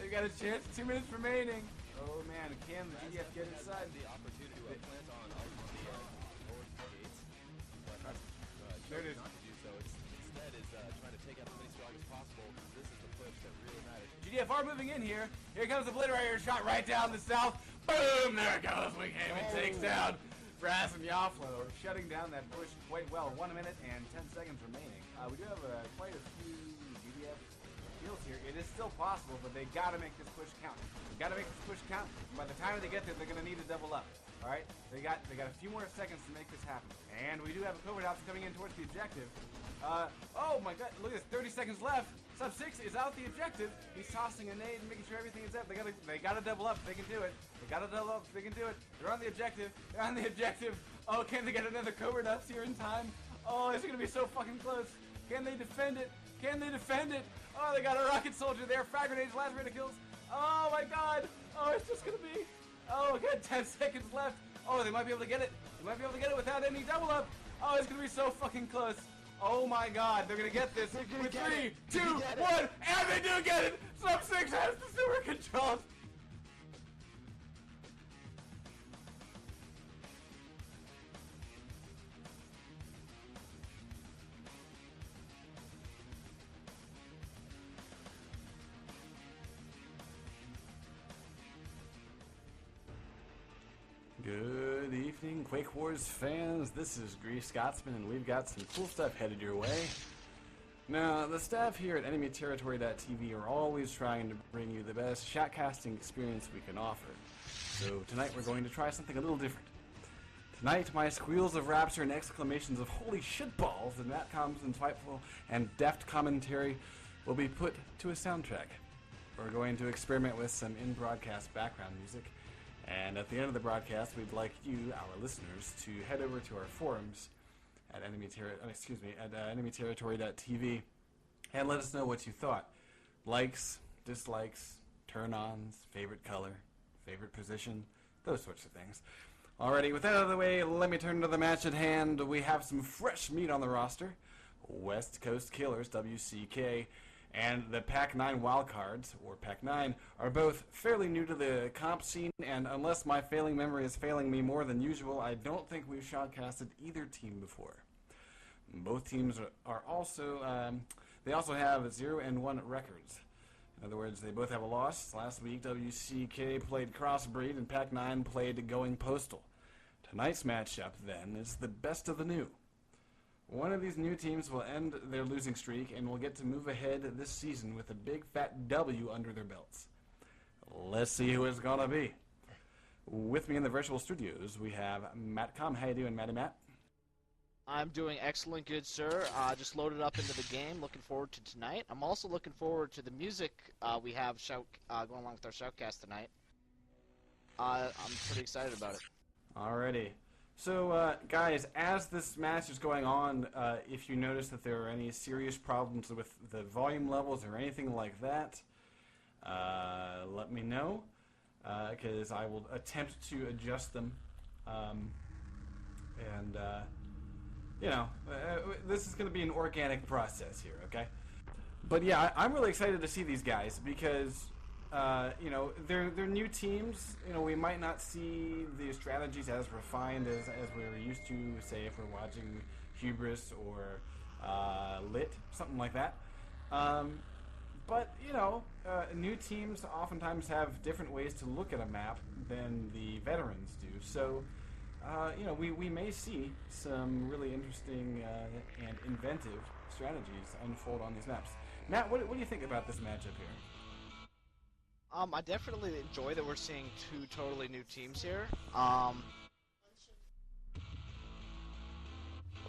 We got a chance. 2 minutes remaining. Oh man, can the GDF get inside? The opportunity to plant on the north gates, but there it is. not to do so. Instead is trying to take out as many strong as possible. This is the push that really matters. GDF are moving in here. Here comes the obliterator shot right down the south. Boom! There it goes. We came and takes down Brass and Yaflo, shutting down that push quite well. 1 minute and 10 seconds remaining. We do have quite a few GDF kills here. It is still possible, but they got to make this push count. They got to make this push count. And by the time they get there, they're going to need to double up. All right, they got a few more seconds to make this happen. And we do have a covert ops coming in towards the objective. Oh my God! Look at this. 30 seconds left. Sub 6 is out the objective. He's tossing a nade and making sure everything is up. They gotta double up. They can do it. They gotta double up. They can do it. They're on the objective. They're on the objective. Oh, can they get another covert ops here in time? Oh, it's gonna be so fucking close. Can they defend it? Can they defend it? Oh, they got a rocket soldier there. Frag grenades, last rate of kills. Oh my God! Oh, it's just gonna be. Oh, good. 10 seconds left. Oh, they might be able to get it. They might be able to get it without any double up. Oh, it's gonna be so fucking close. Oh my God, they're gonna get this with 3, 2, 1, and they do get it! Sub 6 has the super controls! Good evening, Quake Wars fans. This is GreasedScotsman, and we've got some cool stuff headed your way. Now, the staff here at Enemy Territory TV are always trying to bring you the best shoutcasting experience we can offer. So tonight we're going to try something a little different. Tonight, my squeals of rapture and exclamations of holy shitballs and Matcom's insightful and deft commentary will be put to a soundtrack. We're going to experiment with some in-broadcast background music. And at the end of the broadcast, we'd like you, our listeners, to head over to our forums at Enemy Territory TV and let us know what you thought. Likes, dislikes, turn-ons, favorite color, favorite position, those sorts of things. Alrighty, with that out of the way, let me turn to the match at hand. We have some fresh meat on the roster. West Coast Killers, WCK, and the pak9 wildcards, or pak9, are both fairly new to the comp scene, and unless my failing memory is failing me more than usual, I don't think we've shoutcasted either team before. Both teams are also, they also have 0-1 records. In other words, they both have a loss. Last week, WCK played Crossbreed, and pak9 played Going Postal. Tonight's matchup, then, is the best of the new. One of these new teams will end their losing streak and will get to move ahead this season with a big fat W under their belts. Let's see who it's gonna be. With me in the virtual studios, we have Matcom. How you doing, Matty Matt? I'm doing excellent, good sir. Just loaded up into the game. Looking forward to tonight. I'm also looking forward to the music we have going along with our shoutcast tonight. I'm pretty excited about it. Alrighty. So, guys, as this match is going on, if you notice that there are any serious problems with the volume levels or anything like that, let me know, because I will attempt to adjust them. You know, this is going to be an organic process here, okay? But yeah, I'm really excited to see these guys because, you know, they're new teams. You know, we might not see the strategies as refined as we were used to, say, if we're watching Hubris or Lit, something like that. But, you know, new teams oftentimes have different ways to look at a map than the veterans do. So, you know, we may see some really interesting and inventive strategies unfold on these maps. Matt, what do you think about this matchup here? I definitely enjoy that we're seeing two totally new teams here.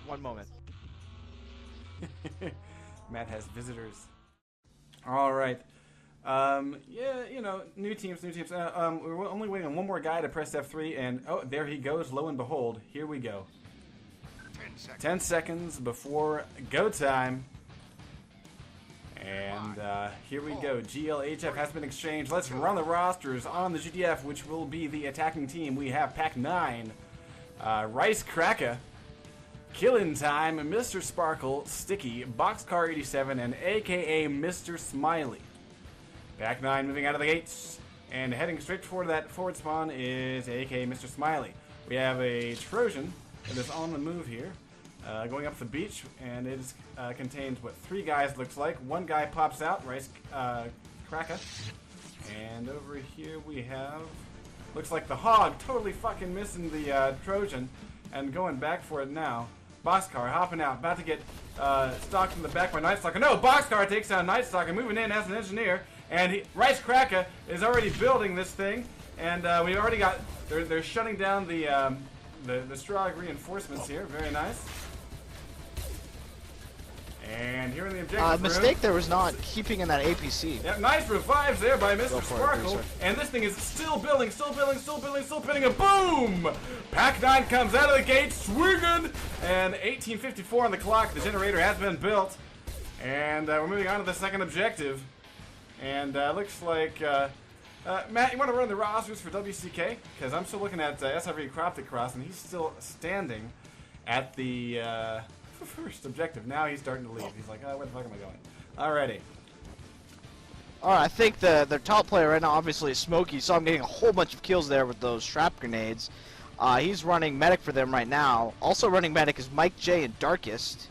One moment. Matt has visitors. All right. Yeah, you know, new teams. We're only waiting on one more guy to press F3, and oh, there he goes. Lo and behold, here we go. 10 seconds before go time. And here we go. GLHF has been exchanged. Let's run the rosters on the GDF, which will be the attacking team. We have pak9, Rice Cracker, Killin' Time, Mr. Sparkle, Sticky, Boxcar87, and AKA Mr. Smiley. pak9 moving out of the gates and heading straight toward that forward spawn is AK Mr. Smiley. We have a Trojan that is on the move here, going up the beach, and it is, contains, what, 3 guys looks like. 1 guy pops out, Rice Kraka. And over here we have, looks like the Hog totally fucking missing the Trojan and going back for it now. Boxcar hopping out, about to get stalked in the back by Night Stalker. No, Boxcar takes down Night Stalker, moving in as an engineer, and Rice Kraka is already building this thing, and we already got, they're shutting down the Strog reinforcements here. Very nice. And here in the objective room, mistake there was not keeping in that APC. Yep, nice revives there by Mr. Sparkle, and this thing is still building, still pinning a boom! pak9 comes out of the gate swinging, and 18:54 on the clock. The generator has been built, and we're moving on to the second objective. And looks like Matt, you want to run the rosters for WCK? Because I'm still looking at SRV Croptic Cross, and he's still standing at the first objective. Now he's starting to leave. He's like, oh, where the fuck am I going? Alrighty. Alright, I think their top player right now obviously is Smokey, so I'm getting a whole bunch of kills there with those trap grenades. He's running medic for them right now. Also running medic is Mike J and Darkest.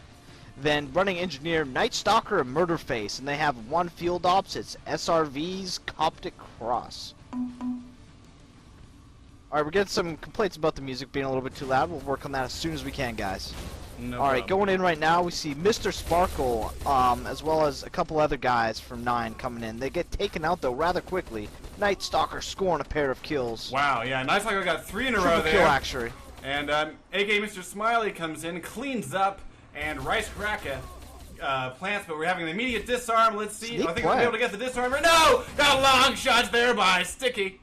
Then running engineer Night Stalker and Murderface, and they have 1 field ops. It's SRV's Coptic Cross. Alright, we're getting some complaints about the music being a little bit too loud. We'll work on that as soon as we can, guys. No Alright, problem. going in right now, we see Mr. Sparkle, as well as a couple other guys from 9 coming in. They get taken out, though, rather quickly. Night Stalker scoring a pair of kills. Wow, yeah, Night Stalker got 3 in a row Triple there. kill, actually. And AK Mr. Smiley comes in, cleans up, and Rice Kraka plants, but we're having an immediate disarm. Let's see. Sneak I think we'll be able to get the disarm. No! Got long shots there by Sticky.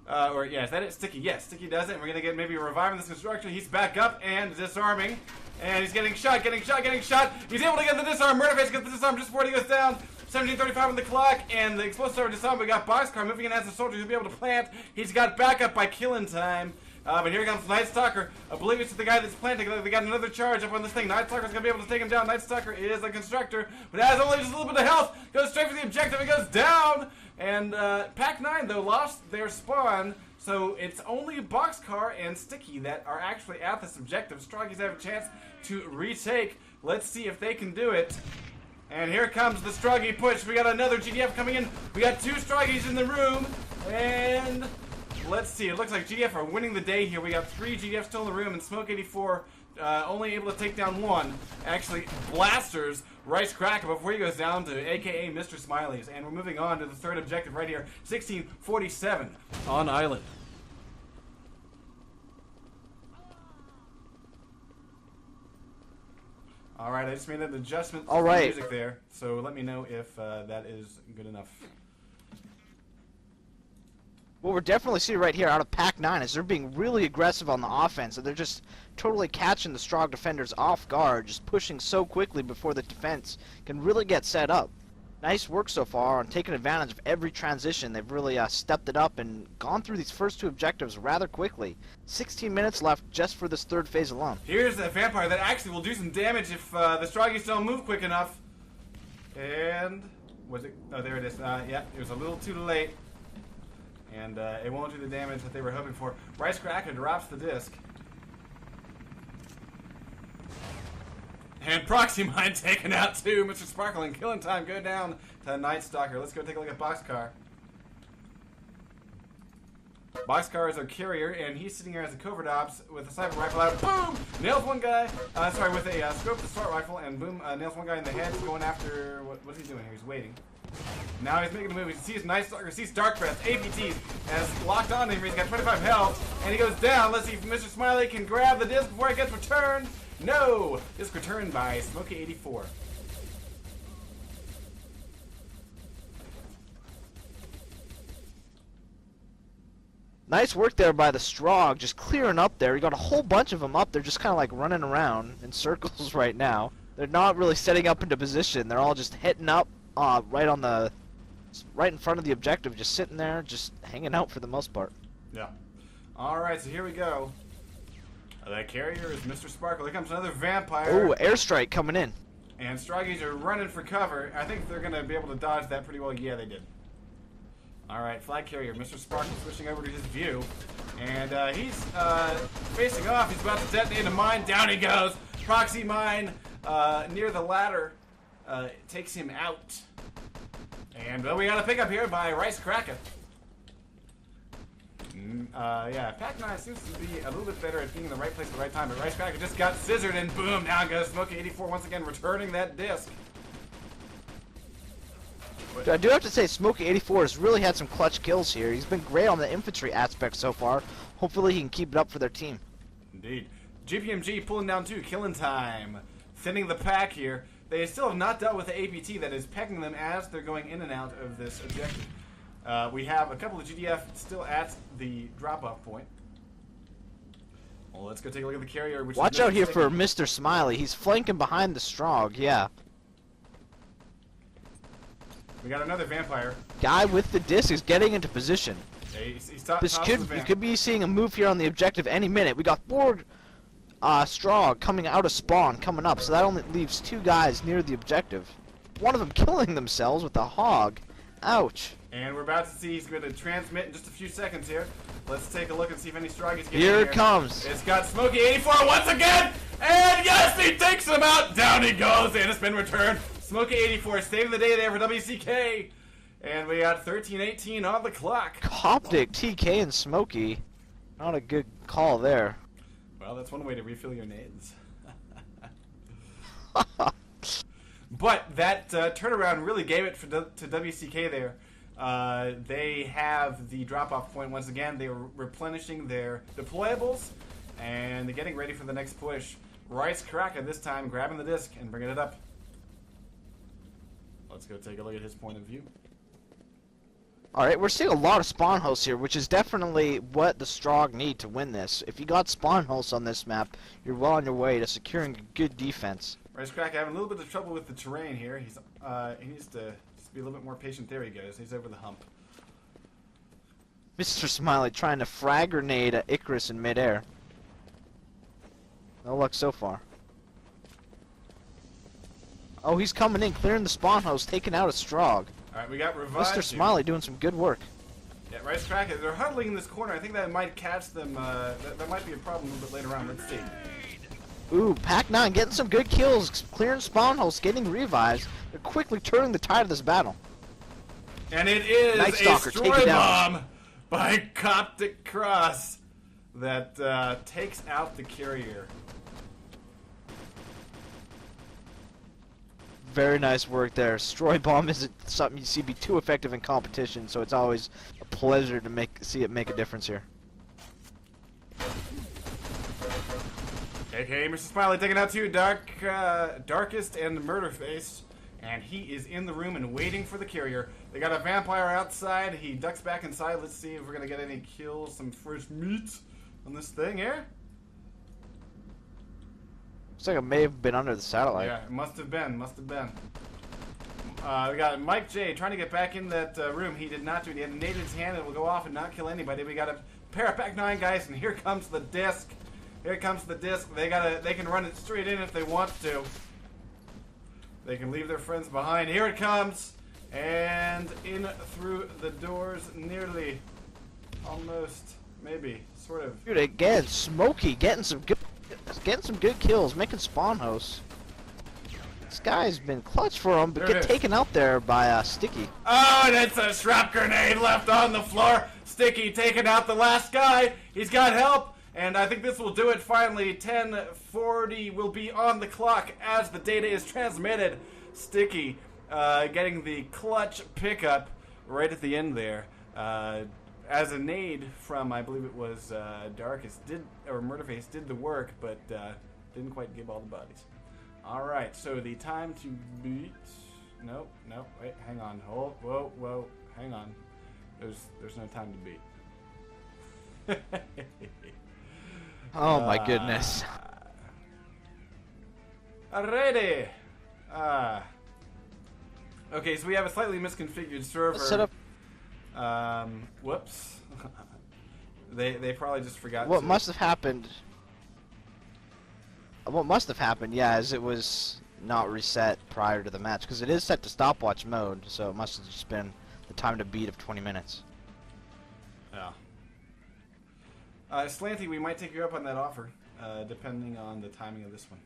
Or, yeah, is that it? Sticky. Yes, Sticky does it. And we're going to get maybe a revive in this construction. He's back up and disarming. And he's getting shot. He's able to get the disarm. Murderface gets the disarm just before he goes down. 17:35 on the clock, and the explosive are disarmed. We got Boxcar moving in as a soldier. He'll be able to plant. He's got backup by killing time. But here comes Night Stalker, oblivious to the guy that's planting. They got another charge up on this thing. Night Stalker's gonna be able to take him down. Night Stalker is a constructor, but has only just a little bit of health. Goes straight for the objective. It goes down. And pak9 though lost their spawn, so it's only Boxcar and Sticky that are actually at this objective. Stroggies have a chance to retake. Let's see if they can do it. And here comes the Stroggy push. We got another GDF coming in. We got 2 Stroggies in the room, and let's see. It looks like GDF are winning the day here. We got 3 GDF still in the room, and Smoke84 only able to take down 1. Actually, blasters Rice Kraka before he goes down to AKA Mr. Smiley's. And we're moving on to the third objective right here. 1647 on Island. Alright, I just made an adjustment to the music there, so let me know if that is good enough. What we're definitely seeing right here out of pak9 is they're being really aggressive on the offense, and they're just totally catching the strong defenders off guard, just pushing so quickly before the defense can really get set up. Nice work so far on taking advantage of every transition. They've really stepped it up and gone through these first 2 objectives rather quickly. 16 minutes left just for this 3rd phase alone. Here's a vampire that actually will do some damage if the Stroggies don't move quick enough. And was it? Oh, there it is. Yeah, it was a little too late. And it won't do the damage that they were hoping for. Rice Kraka drops the disc. And Proxy Mine taken out too. Mr. Sparkle and killing time go down to Night Stalker. Let's go take a look at Boxcar. Boxcar is our carrier, and he's sitting here as a covert ops with a sniper rifle out. Boom! Nails 1 guy. Sorry, with a scope assault rifle, and boom, nails 1 guy in the head. He's going after. What's he doing here? He's waiting. Now he's making the move. He sees Night Stalker, sees Dark Breath, APT, has locked on him. He's got 25 health, and he goes down. Let's see if Mr. Smiley can grab the disc before it gets returned. No! Disc returned by Smokey84. Nice work there by the Strog, just clearing up there. You got a whole bunch of them up. They're just kind of like running around in circles right now. They're not really setting up into position. They're all just hitting up right in front of the objective, just sitting there, just hanging out for the most part. Yeah. All right, so here we go. That carrier is Mr. Sparkle. Here comes another vampire. Oh, airstrike coming in. And Stroggies are running for cover. I think they're going to be able to dodge that pretty well. Yeah, they did. All right, flag carrier, Mr. Sparkle switching over to his view. And he's facing off. He's about to detonate a mine. Down he goes. Proxy mine near the ladder takes him out. And we got a pickup here by Rice Cracker. Yeah, pak9 seems to be a little bit better at being in the right place at the right time. But Rice Cracker just got scissored and boom, down goes Smokey84 once again returning that disc. I do have to say, Smokey84 has really had some clutch kills here. He's been great on the infantry aspect so far. Hopefully he can keep it up for their team. Indeed. GPMG pulling down 2, killing time. Thinning the pack here. They still have not dealt with the APT that is pecking them as they're going in and out of this objective. We have a couple of GDF still at the drop-off point. Well, let's go take a look at the carrier. Which Watch out here for Mr. Smiley. He's flanking behind the Strog, yeah. We got another vampire. Guy with the disc is getting into position. Yeah, You could be seeing a move here on the objective any minute. We got 4 Strog coming out of spawn, coming up, so that only leaves 2 guys near the objective. One of them killing themselves with a hog. Ouch. And we're about to see he's going to transmit in just a few seconds here. Let's take a look and see if any Strog is getting Here it comes. It's got Smokey84 once again, and yes, he takes him out. Down he goes, and it's been returned. Smokey84 saving the day there for WCK. And we got 13:18 on the clock. Coptic, TK, and Smokey. Not a good call there. Well, that's one way to refill your nades. But that turnaround really gave it to WCK there. They have the drop-off point once again. They were replenishing their deployables, and they're getting ready for the next push. Rice Cracker this time grabbing the disc and bringing it up. Let's go take a look at his point of view. Alright, we're seeing a lot of spawn hosts here, which is definitely what the Strog need to win this. If you got spawn hosts on this map, you're well on your way to securing a good defense. Rice Cracker having a little bit of trouble with the terrain here. He needs to just be a little bit more patient. There he goes. He's over the hump. Mr. Smiley trying to frag grenade at Icarus in midair. No luck so far. Oh, he's coming in, clearing the spawn host, taking out a Strog. Alright, we got revived. Mr. Smiley doing some good work. Yeah, Rice Cracker, they're huddling in this corner. I think that might catch them. That might be a problem a little bit later on. Let's see. Ooh, pak9 getting some good kills, clearing spawn hosts, getting revives. They're quickly turning the tide of this battle. And it is Night a Stalker, take destroy it down. bomb by Coptic Cross that takes out the carrier. Very nice work there. Destroy bomb isn't something you see be too effective in competition, so it's always a pleasure to see it make a difference here. Okay, Mr. Smiley taking out 2, Darkest and Murderface. And he is in the room and waiting for the carrier. They got a vampire outside. He ducks back inside. Let's see if we're going to get any kills, some fresh meat on this thing here. Looks like it may have been under the satellite. Yeah, it must have been. We got Mike J trying to get back in that room. He did not do it. He had a nade in his hand and will go off and not kill anybody. We got a pair of pak9 guys, and here comes the disc. Here comes the disc. They can run it straight in if they want to. They can leave their friends behind. Here it comes, and in through the doors, nearly, almost, maybe, sort of. Dude, again, Smokey getting some good kills, making spawn hosts. This guy's been clutch for him, but get taken out there by Sticky. Oh, and it's a shrap grenade left on the floor. Sticky taking out the last guy. He's got help. And I think this will do it finally. 10:40 will be on the clock as the data is transmitted. Sticky getting the clutch pickup right at the end there. As a nade from, I believe it was Darkest, or Murderface did the work, but didn't quite give all the bodies. Alright, so the time to beat... No, wait, hang on. Whoa, hang on. There's no time to beat. Oh my goodness. Alrighty. Okay, so we have a slightly misconfigured server. Let's set up. Whoops. they probably just forgot. What must have happened? What must have happened? Yeah, is it was not reset prior to the match because it is set to stopwatch mode, so it must have just been the time to beat of 20 minutes. Yeah. Slanty, we might take you up on that offer, depending on the timing of this one.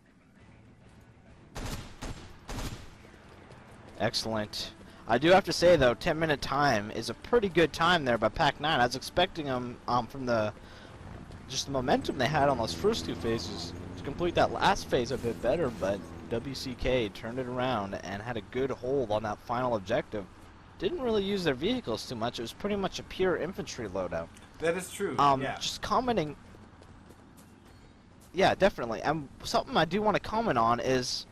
Excellent. I do have to say though, 10-minute time is a pretty good time there by pak9. I was expecting them from the momentum they had on those first two phases to complete that last phase a bit better, but WCK turned it around and had a good hold on that final objective. Didn't really use their vehicles too much. It was pretty much a pure infantry loadout. That is true. Yeah. Just commenting. Yeah, definitely. And something I do want to comment on is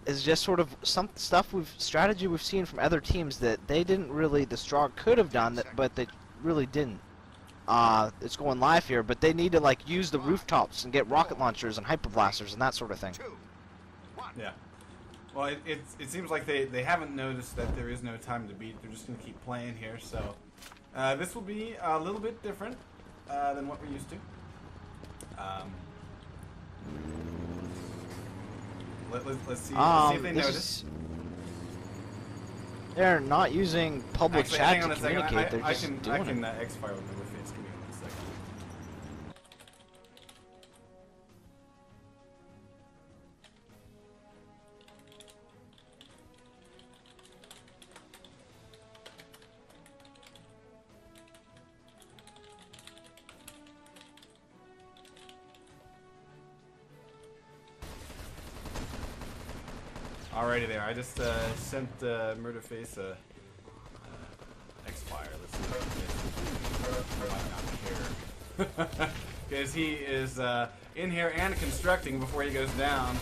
just sort of some stuff strategy we've seen from other teams that they didn't really, the Strog could have done that, but they really didn't. It's going live here, but they need to like use the rooftops and get rocket launchers and hyperblasters and that sort of thing. Yeah. Well, it seems like they haven't noticed that there is no time to beat. They're just going to keep playing here. So this will be a little bit different than what we're used to. Let's see if they notice. They're not using public Actually, chat hang on to a second. communicate. They're just doing I can it. X-fire with my face. Give me 1 second. Alrighty there. I just sent Murderface a X-Fire. Let's see if he might not care. Because he is in here and constructing before he goes down.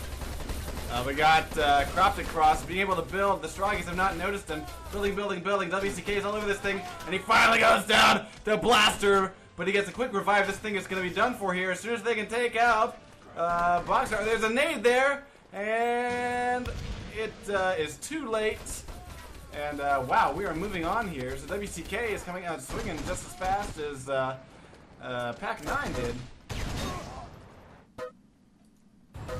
We got cropped across, being able to build. The Stroggies have not noticed him. Building. WCK is all over this thing, and he finally goes down to Blaster, but he gets a quick revive. This thing is going to be done for here as soon as they can take out Boxer. There's a nade there, and it is too late. And wow, we are moving on here. So WCK is coming out swinging just as fast as pak9 did.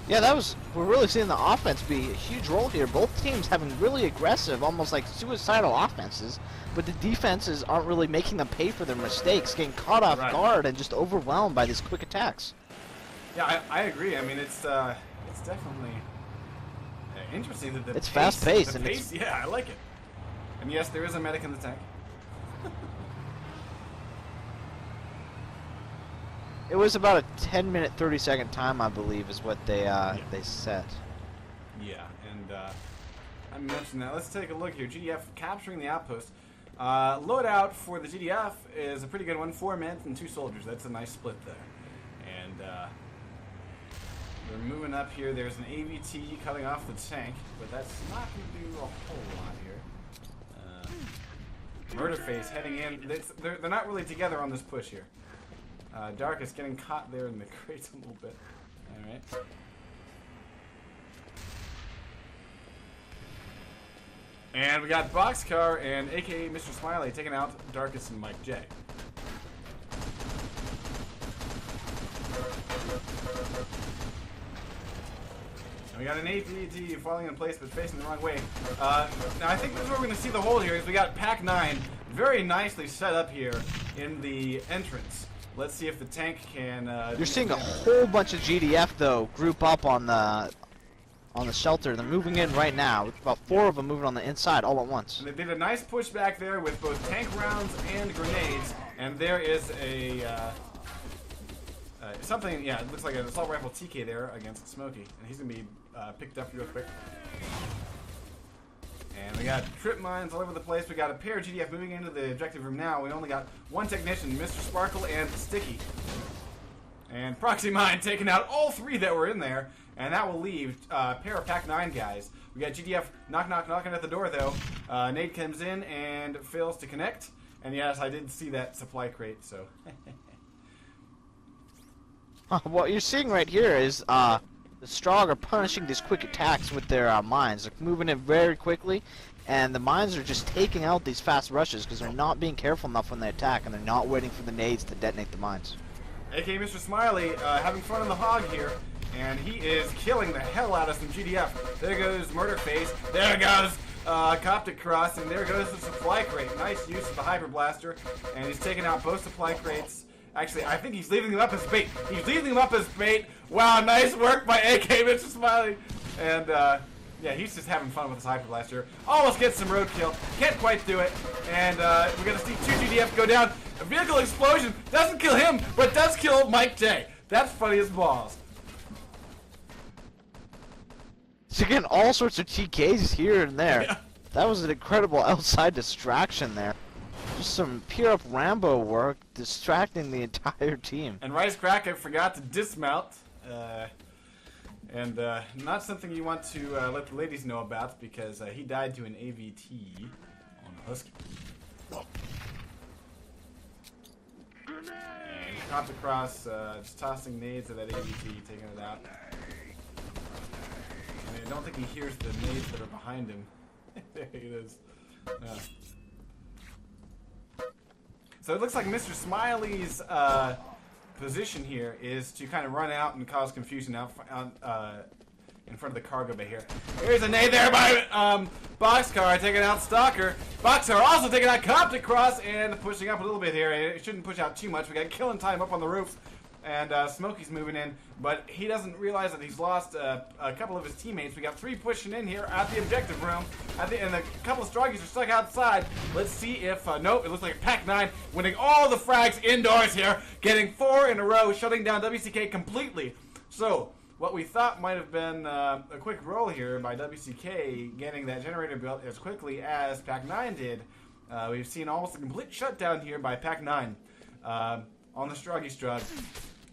Yeah, we're really seeing the offense be a huge role here. Both teams having really aggressive, almost like suicidal offenses, but the defenses aren't really making them pay for their mistakes, getting caught off guard and just overwhelmed by these quick attacks. Yeah, I agree. I mean, it's definitely interesting that it's fast-paced. And yeah, I like it. And yes, there is a medic in the tank. It was about a 10-minute, 30-second time, I believe, is what they set. Yeah, and I mentioned that. Let's take a look here. GDF capturing the outpost. Loadout for the GDF is a pretty good one. 4 men and 2 soldiers. That's a nice split there. And we're moving up here. There's an AVT cutting off the tank, but that's not going to do a whole lot here. Murderface heading in. They're not really together on this push here. Dark is getting caught there in the crates a little bit. Alright. And we got Boxcar and aka Mr. Smiley taking out Darkest and Mike J. And we got an ATTV falling in place but facing the wrong way. Now I think this is where we're going to see the hold here, is we got pak9 very nicely set up here in the entrance. Let's see if the tank can... You're seeing a whole bunch of GDF, though, group up on the shelter. They're moving in right now. About 4 of them moving on the inside all at once. And they did a nice push back there with both tank rounds and grenades. And there is a... something, yeah, it looks like an assault rifle TK there against Smokey. And he's going to be picked up real quick. And we got trip mines all over the place. We got a pair of GDF moving into the objective room now. We only got 1 technician, Mr. Sparkle and Sticky. And proxy mine taking out all 3 that were in there. And that will leave a pair of pak9 guys. We got GDF knocking at the door though. Nate comes in and fails to connect. And yes, I did see that supply crate, so. What you're seeing right here is the Strog are punishing these quick attacks with their mines. They're moving in very quickly, and the mines are just taking out these fast rushes because they're not being careful enough when they attack, and they're not waiting for the nades to detonate the mines. aka Mr. Smiley having fun on the hog here, and he is killing the hell out of some GDF. There goes Murderface. There goes Coptic cross, and there goes the supply crate. Nice use of the hyper blaster, and he's taking out both supply crates. Actually, I think he's leaving them up as bait. He's leaving them up as bait. Wow, nice work by AK Mr. Smiley. And yeah, he's just having fun with his hyper blaster. Almost gets some roadkill. Can't quite do it. And we're gonna see 2 GDF go down. A vehicle explosion doesn't kill him, but does kill Mike J. That's funny as balls. So again, all sorts of TKs here and there. Yeah. That was an incredible outside distraction there. Just some pure up Rambo work, distracting the entire team. And Rice Cracker forgot to dismount. And not something you want to let the ladies know about, because he died to an AVT on a Husky. And he popped across, just tossing nades at that AVT, taking it out. And I don't think he hears the nades that are behind him. There he is. So it looks like Mr. Smiley's position here is to kind of run out and cause confusion out in front of the cargo bay here. Here's a nade there by Boxcar taking out Stalker. Boxcar also taking out Coptic Cross and pushing up a little bit here. It shouldn't push out too much. We got killing time up on the roof. And Smokey's moving in, but he doesn't realize that he's lost a couple of his teammates. We got 3 pushing in here at the objective room, and a couple of Stroggies are stuck outside. Let's see if, nope, it looks like pak9 winning all the frags indoors here, getting 4 in a row, shutting down WCK completely. So, what we thought might have been a quick roll here by WCK, getting that generator built as quickly as pak9 did, we've seen almost a complete shutdown here by pak9 on the Stroggy Strug.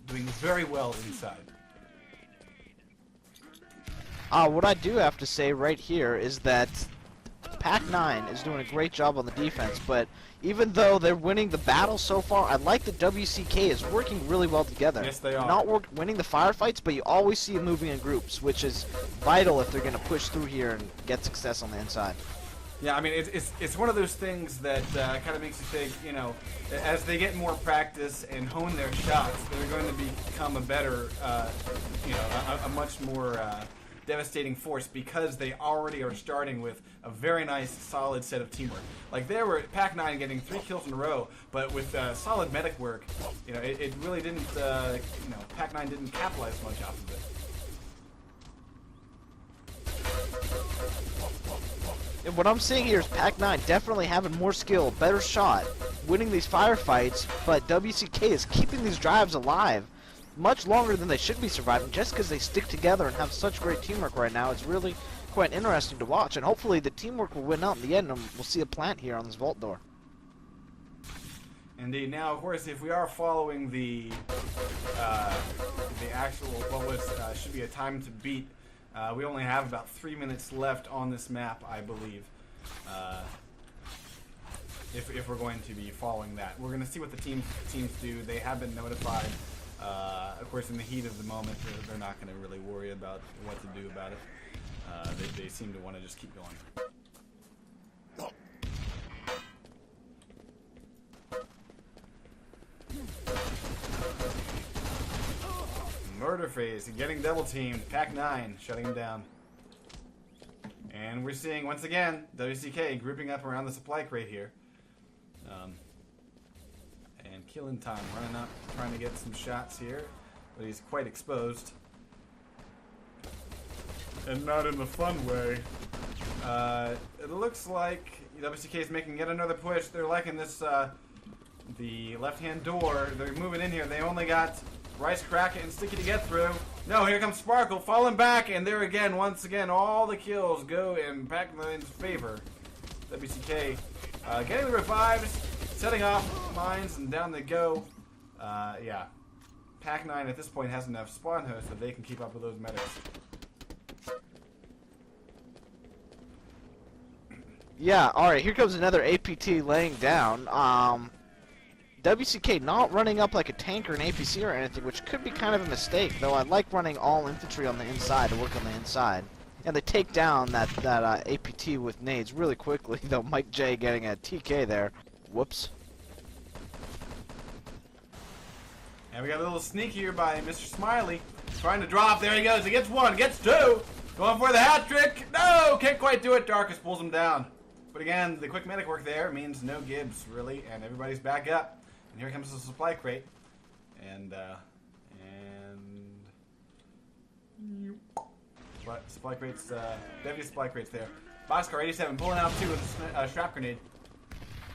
Doing very well inside. What I do have to say right here is that pak9 is doing a great job on the defense, but even though they're winning the battle so far, I like that WCK is working really well together. Yes, they are. Not winning the firefights, but you always see them moving in groups, which is vital if they're going to push through here and get success on the inside. Yeah, I mean, it's one of those things that kind of makes you think, you know, as they get more practice and hone their shots, they're going to become a better, you know, a much more devastating force, because they already are starting with a very nice, solid set of teamwork. Like, there were pak9 getting 3 kills in a row, but with solid medic work, you know, it really didn't, you know, pak9 didn't capitalize much off of it. And what I'm seeing here is pak9 definitely having more skill, better shot, winning these firefights, but WCK is keeping these drives alive much longer than they should be surviving, just because they stick together and have such great teamwork right now. It's really quite interesting to watch, and hopefully the teamwork will win out in the end, and we'll see a plant here on this vault door. Indeed. Now, of course, if we are following the actual, what was should be a time to beat, we only have about 3 minutes left on this map, I believe. If we're going to be following that, we're going to see what the teams do. They have been notified. Of course, in the heat of the moment, they're not going to really worry about what to do about it. They seem to want to just keep going. Murder phase, getting double teamed. pak9 shutting him down. And we're seeing, once again, WCK grouping up around the supply crate here. And killing time, running up, trying to get some shots here. But he's quite exposed. And not in the fun way. It looks like WCK is making yet another push. They're liking this, the left-hand door. They're moving in here. They only got Rice Cracker and Sticky to get through. No, here comes Sparkle falling back, and there again, once again, all the kills go in pak9's favor. WCK getting the revives, setting off mines, and down they go. Yeah, pak9 at this point has enough spawn hosts that they can keep up with those medics. Yeah, alright, here comes another APT laying down. WCK not running up like a tank or an APC or anything, which could be kind of a mistake, though I like running all infantry on the inside to work on the inside. And they take down that APT with nades really quickly, though Mike J getting a TK there. Whoops. And we got a little sneak here by Mr. Smiley. Trying to drop. There he goes. He gets 1, gets 2. Going for the hat trick. No, can't quite do it. Darkest pulls him down. But again, the quick medic work there means no Gibbs, really, and everybody's back up. And here comes the supply crate. And supply crates, deputy supply crates there. Boxcar 87 pulling out 2 with a strap grenade.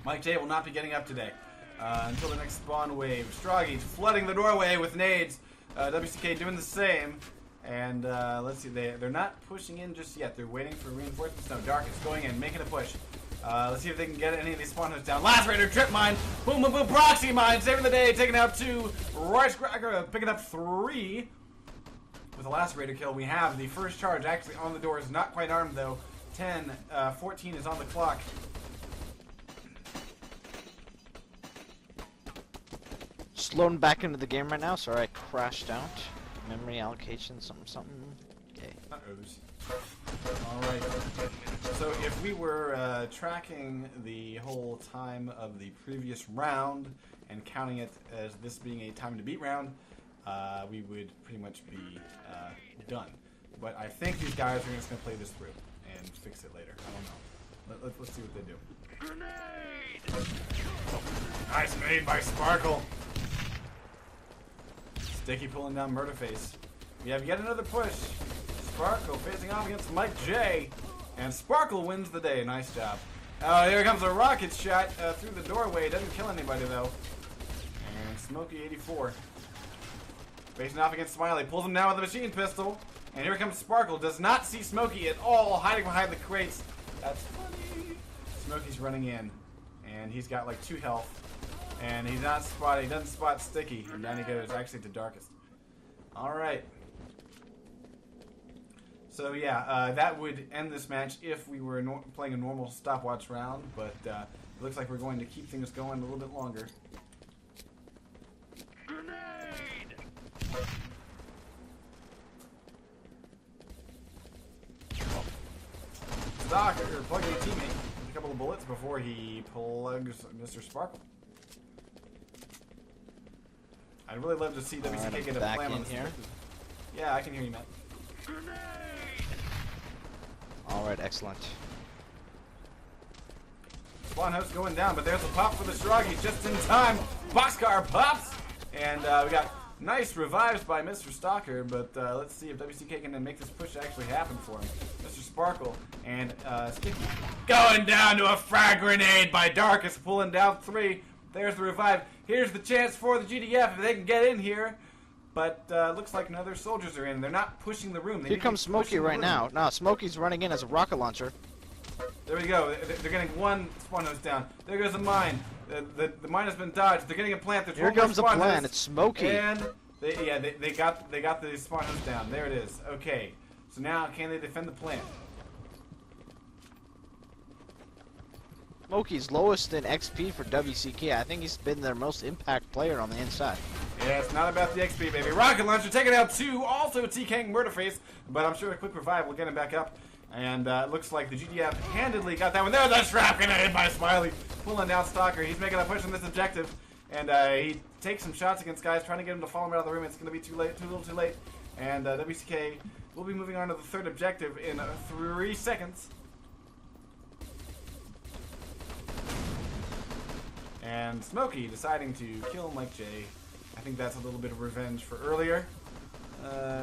Mike J will not be getting up today until the next spawn wave. Stroggy's flooding the doorway with nades. WCK doing the same. And let's see, they're not pushing in just yet. They're waiting for reinforcements. No, Dark is going in, making a push. Let's see if they can get any of these spawn hosts down. Last Raider, trip mine. Boom, boom, boom, proxy mine. Saving the day, taking out 2. Rice Cracker picking up 3. With the last Raider kill, we have the first charge actually on the doors. Not quite armed though. 10, 14 is on the clock. Just loading back into the game right now. Sorry, I crashed out. Memory allocation, something. Okay. Alright. So if we were tracking the whole time of the previous round and counting it as this being a time to beat round, we would pretty much be done. But I think these guys are just going to play this through and fix it later. I don't know. Let's see what they do. Grenade! Nice nade by Sparkle. Sticky pulling down Murderface. We have yet another push. Sparkle facing off against Mike J. And Sparkle wins the day. Nice job. Oh, here comes a rocket shot through the doorway. Doesn't kill anybody, though. And Smokey 84. Facing off against Smiley. Pulls him down with a machine pistol. And here comes Sparkle. Does not see Smokey at all. Hiding behind the crates. That's funny. Smokey's running in. And he's got like 2 health. And he's not spotted. He doesn't spot Sticky. And down he goes actually to Darkest. Alright. So yeah, that would end this match if we were playing a normal stopwatch round. But it looks like we're going to keep things going a little bit longer. Grenade! Stock, or plugging a teammate with a couple of bullets before he plugs Mr. Sparkle. I'd really love to see WCK get a plan on this. Here. Yeah, I can hear you, Matt. Alright, excellent. Spawn host going down, but there's a pop for the Stroggy just in time. Boxcar pops! And we got nice revives by Mr. Stalker, but let's see if WCK can make this push actually happen for him. Mr. Sparkle and Sticky going down to a frag grenade by Darkest, pulling down 3. There's the revive. Here's the chance for the GDF if they can get in here. But looks like no other soldiers are in. They're not pushing the room. Here comes Smokey right now. No, Smokey's running in as a rocket launcher. There we go. They're getting 1 spawn host down. There goes a mine. The mine has been dodged. They're getting a plant. Here comes a plant. It's Smokey. And they got the spawn host down. There it is. Okay. So now can they defend the plant? Smokey's lowest in XP for WCK. I think he's been their most impact player on the inside. Yeah, it's not about the XP, baby. Rocket launcher taking out 2. Also TKing Murderface, but I'm sure a quick revive will get him back up. And it looks like the GDF handedly got that one. There's a strap grenade by Smiley, pulling down Stalker. He's making a push on this objective, and he takes some shots against guys, trying to get him to follow him out of the room. It's going to be too little too late. And WCK will be moving on to the 3rd objective in 3 seconds. And Smokey deciding to kill Mike J. I think that's a little bit of revenge for earlier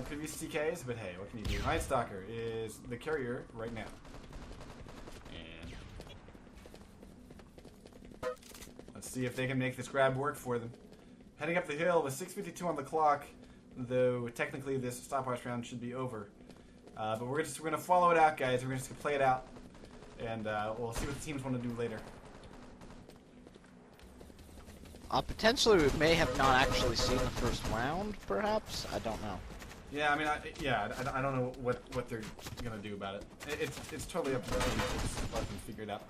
previous TKs, but hey, what can you do? Night Stalker is the carrier right now. And let's see if they can make this grab work for them. Heading up the hill with 6:52 on the clock, though technically this stopwatch round should be over. But we're gonna follow it out, guys. We're just gonna play it out, and we'll see what the teams want to do later. Potentially, we may have not actually seen the first round, perhaps? I don't know. Yeah, I mean, I don't know what they're gonna do about it. It's totally up to the team to let them figure it out.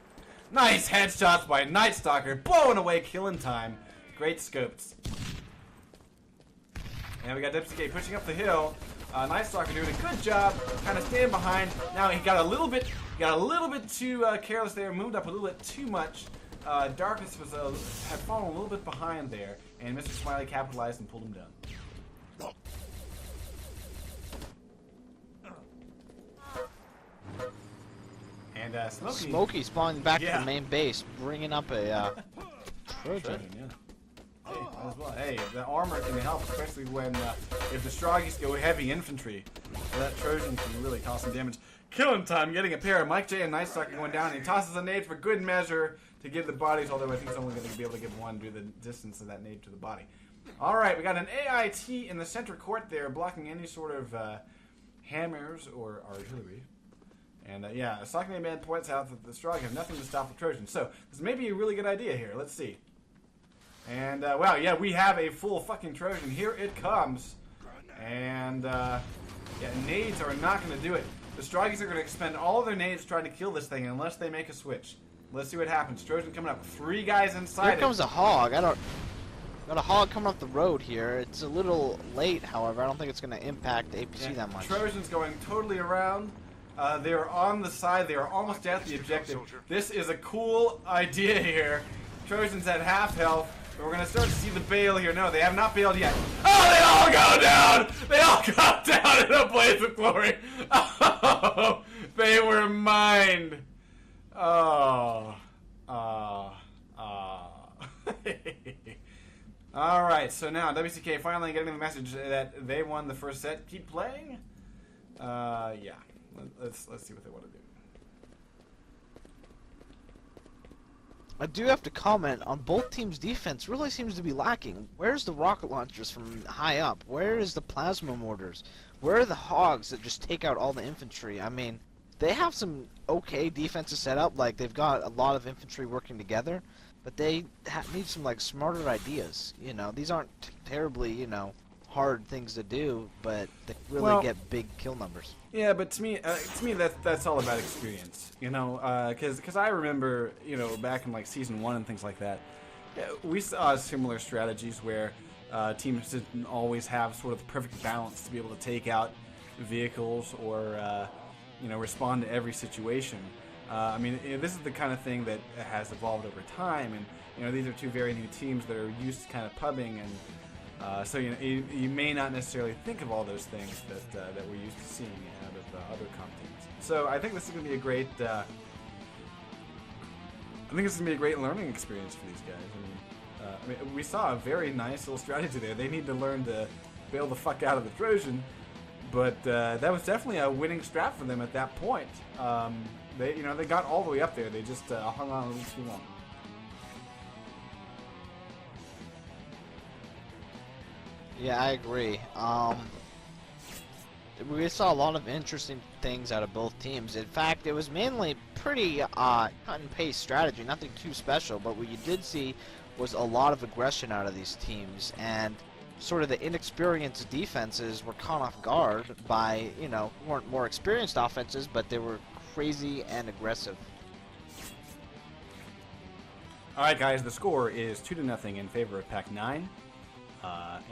Nice headshots by Night Stalker, blowing away killing time. Great scopes. And we got WCK pushing up the hill. Night Stalker doing a good job, kind of staying behind. Now he got a little bit too careless there, moved up a little bit too much. Darkness had fallen a little bit behind there, and Mr. Smiley capitalized and pulled him down. And Smokey spawning back to Yeah. the main base, bringing up a Trojan. Yeah. Hey, might as well. Hey, the armor can help, especially when if the Stroggies go heavy infantry. That Trojan can really cause some damage. Killing time, getting a pair. Mike J and Night Stalker going down. He tosses a nade for good measure to give the bodies, although I think he's only going to be able to give one due to the distance of that nade to the body. All right, we got an AIT in the center court there, blocking any sort of hammers or artillery. And yeah, a Sockney man points out that the Strog have nothing to stop the Trojans. So this may be a really good idea here. Let's see. And wow, yeah, we have a full fucking Trojan. Here it comes. And yeah, nades are not going to do it. The Stroggies are going to expend all of their nades trying to kill this thing unless they make a switch. Let's see what happens. Trojan coming up. 3 guys inside. Here comes a hog. Got a hog coming up the road here. It's a little late, however. I don't think it's going to impact APC that much. Trojan's going totally around. They're on the side. They are almost at the objective. This is a cool idea here. Trojan's at half health. We're going to start to see the bail here. No, they have not bailed yet. Oh, they all go down! They all go down in a blaze of glory. Oh, they were mined. Oh. Alright, so now WCK finally getting the message that they won the first set. Keep playing? Yeah. Let's see what they want to do. I do have to comment on both teams' defense really seems to be lacking. Where's the rocket launchers from high up? Where is the plasma mortars? Where are the hogs that just take out all the infantry? I mean, they have some okay defenses set up, like they've got a lot of infantry working together, but they need some like smarter ideas. You know, these aren't terribly, you know, hard things to do, but they really get big kill numbers. Yeah, but to me that's all about experience, you know, because I remember, you know, back in like season 1 and things like that, we saw similar strategies where teams didn't always have sort of the perfect balance to be able to take out vehicles or you know, respond to every situation. I mean, this is the kind of thing that has evolved over time, and you know, these are two very new teams that are used to kind of pubbing, and so you know, you may not necessarily think of all those things that we're used to seeing out of other comp teams. So I think this is going to be a great. I think this is going to be a great learning experience for these guys. I mean, we saw a very nice little strategy there. They need to learn to bail the fuck out of the Trojan, but that was definitely a winning strat for them at that point. They got all the way up there. They just hung on a little too long. Yeah, I agree. We saw a lot of interesting things out of both teams. In fact, it was mainly pretty cut and paste strategy, nothing too special, but what you did see was a lot of aggression out of these teams, and sort of the inexperienced defenses were caught off guard by, you know, weren't more experienced offenses, but they were crazy and aggressive. Alright guys, the score is 2-0 in favor of pak9.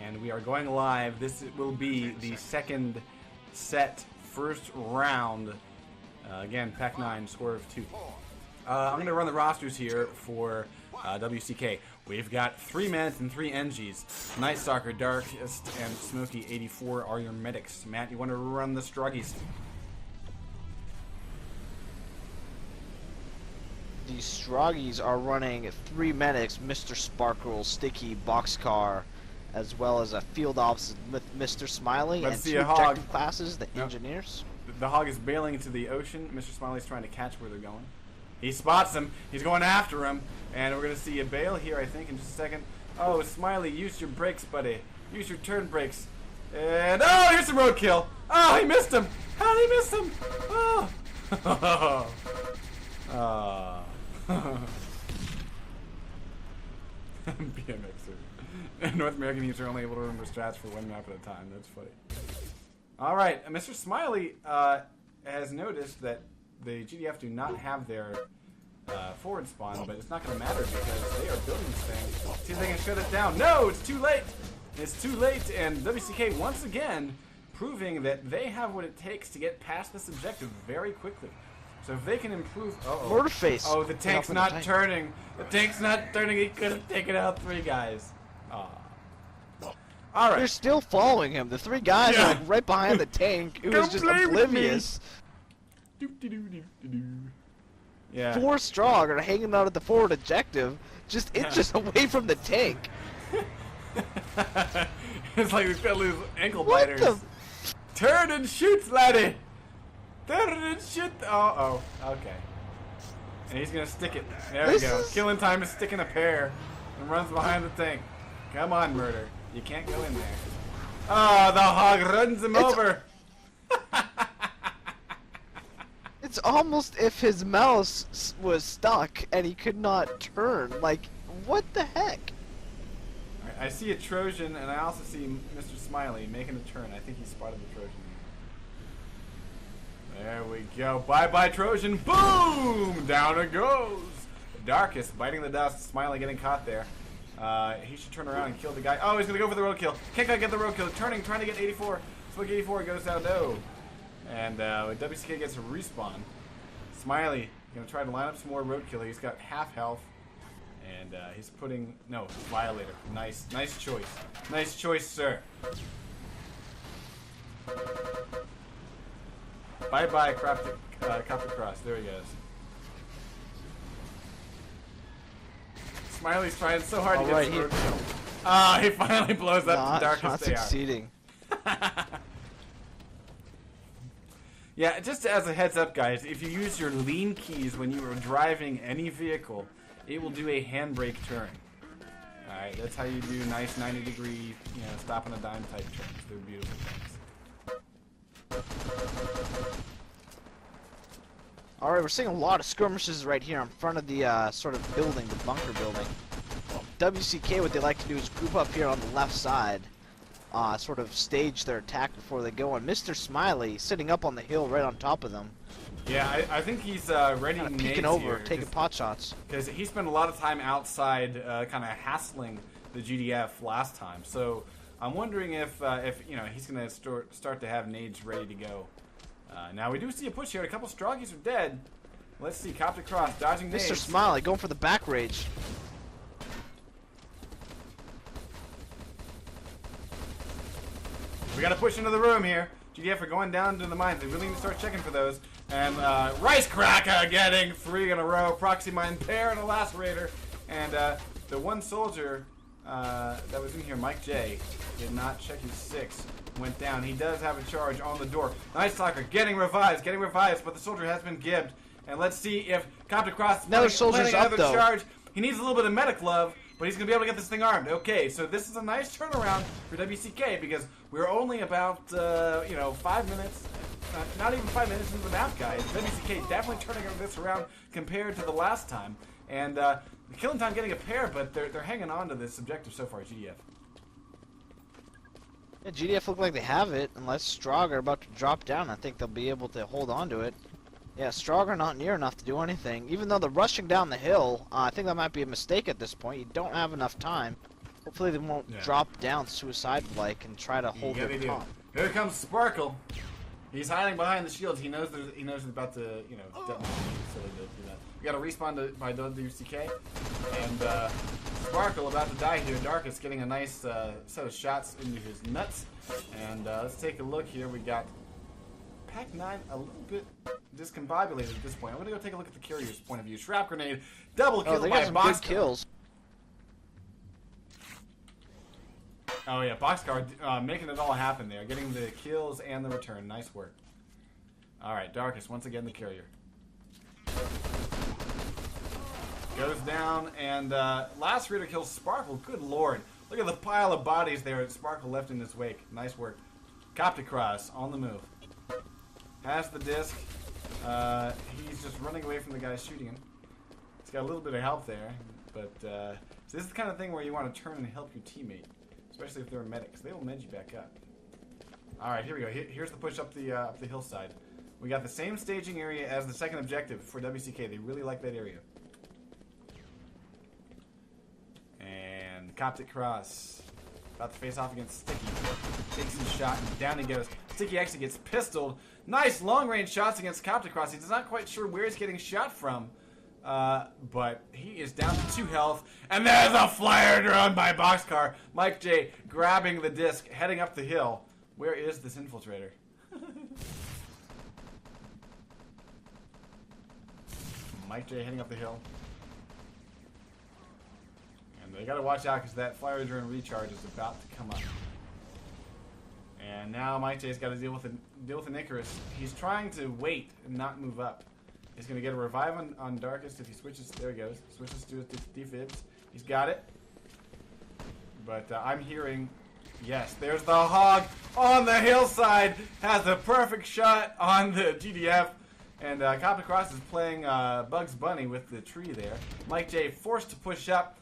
And we are going live. This will be the second set, first round. Again, pak9, score of 2. I'm going to run the rosters here for WCK. We've got 3 Meds and 3 NGs. Night Stalker, Darkest, and Smokey 84 are your medics. Matt, you want to run the Struggies? The Stroggies are running 3 medics, Mr. Sparkle, Sticky, Boxcar, as well as a field officer with Mr. Smiley. Let's and see 2 a hog. objective classes, the engineers. The hog is bailing into the ocean. Mr. Smiley's trying to catch where they're going. He spots them. He's going after him. And we're going to see a bail here, I think, in just a second. Oh, Smiley, use your brakes, buddy. Use your turn brakes. And, oh, here's some roadkill. Oh, he missed him. How did he miss him? Oh. BMXer. North American teams are only able to remember strats for 1 map at a time. That's funny. All right, Mr. Smiley has noticed that the GDF do not have their forward spawn, but it's not going to matter because they are building this thing. See if they can shut it down. No, it's too late. It's too late, and WCK once again proving that they have what it takes to get past this objective very quickly. So if they can improve... Mortarface. Oh, the tank's not turning. The tank's not turning. He could have taken out 3 guys. All right. They're still following him. The 3 guys are like right behind the tank. It was just oblivious. Yeah. 4 strong are hanging out at the forward objective, just inches away from the tank. It's like we've got to lose ankle What biters. the? Turn and shoot, laddie! Turn and shoot! Oh, okay. And he's gonna stick it. There we go. Killing time is sticking a pair and runs behind the tank. Come on, Murder. You can't go in there. Oh, the hog runs him over! It's almost if his mouse was stuck and he could not turn. Like, what the heck? I see a Trojan, and I also see Mr. Smiley making a turn. I think he spotted the Trojan. There we go. Bye-bye, Trojan. Boom! Down it goes. Darkest biting the dust. Smiley getting caught there. He should turn around and kill the guy. Oh, he's going to go for the roadkill. Can't quite get the roadkill. Turning, trying to get 84. Smoke 84 goes down low. And WCK gets a respawn. Smiley going to try to line up some more roadkill. He's got half health. And he's putting... No, Violator. Nice choice. Nice choice, sir. Bye-bye, Copter Cross. There he goes. Smiley's trying so hard to get the roadkill. Ah, he finally blows up the Darkest Not succeeding. Yeah, just as a heads up, guys, if you use your lean keys when you are driving any vehicle, it will do a handbrake turn. Alright, that's how you do nice 90-degree, stop on a dime type turns. They're beautiful things. Alright, we're seeing a lot of skirmishes right here in front of the sort of building, the bunker building. WCK, what they like to do is group up here on the left side, sort of stage their attack before they go. And Mr. Smiley sitting up on the hill right on top of them. Yeah, I think he's ready Kind of peeking over, taking pot shots. Because he spent a lot of time outside, kind of hassling the GDF last time. So I'm wondering if he's going to start to have nades ready to go. Now we do see a push here. A couple Stroggies are dead. Let's see, Copter Cross dodging nades. Mr. Smiley going for the back rage. We got to push into the room here. GDF are going down to the mines. They really need to start checking for those. And Rice Cracker getting 3 in a row. Proxy mine pair and a lacerator. And the one soldier that was in here, Mike J, did not check his 6. Went down. He does have a charge on the door. Nice Talker getting revives, but the soldier has been gibbed. And let's see if Copter Cross is planning another charge. He needs a little bit of medic love, but he's going to be able to get this thing armed. Okay, so this is a nice turnaround for WCK because we're only about, 5 minutes, not even 5 minutes into the map, guys. WCK definitely turning this around compared to the last time. And Killing Time getting a pair, but they're hanging on to this objective so far, GDF. Yeah, GDF look like they have it, unless Strog are about to drop down. I think they'll be able to hold on to it. Yeah, Strog are not near enough to do anything. Even though they're rushing down the hill, I think that might be a mistake at this point. You don't have enough time. Hopefully they won't drop down suicide-like and try to hold their top. Here comes Sparkle. He's hiding behind the shields. He knows it's about to, detonate. So they do that. We got a respawn by WCK. And Sparkle about to die here. Darkest getting a nice set of shots into his nuts. And let's take a look here. We got pak9 a little bit discombobulated at this point. I'm going to go take a look at the carrier's point of view. Shrap Grenade, double kill by some Boxcar. good kills. Oh yeah, Boxcar making it all happen there. Getting the kills and the return. Nice work. Alright, Darkest, once again the carrier. Goes down, and Lacerator kills Sparkle. Good lord. Look at the pile of bodies there that Sparkle left in his wake. Nice work. Copter Cross on the move. Has the disc. He's just running away from the guy shooting him. He's got a little bit of help there, but so this is the kind of thing where you want to turn and help your teammate, especially if they're medics. They will med you back up. All right, here we go. Here's the push up the hillside. We got the same staging area as the second objective for WCK. They really like that area. And Coptic Cross about to face off against Sticky. Takes his shot and down he goes. Sticky actually gets pistoled. Nice long-range shots against Coptic Cross. He's not quite sure where he's getting shot from. But he is down to 2 health. And there's a flyer drone by Boxcar. Mike J grabbing the disc, heading up the hill. Where is this infiltrator? Mike J heading up the hill. And they gotta watch out because that fire during recharge is about to come up. And now Mike J's got to deal with an Icarus. He's trying to wait and not move up. He's gonna get a revive on Darkest if he switches. There he goes. Switches to his defibs. He's got it. But I'm hearing, yes, there's the Hog on the hillside. Has a perfect shot on the GDF. And Copper Cross is playing Bugs Bunny with the tree there. Mike J forced to push up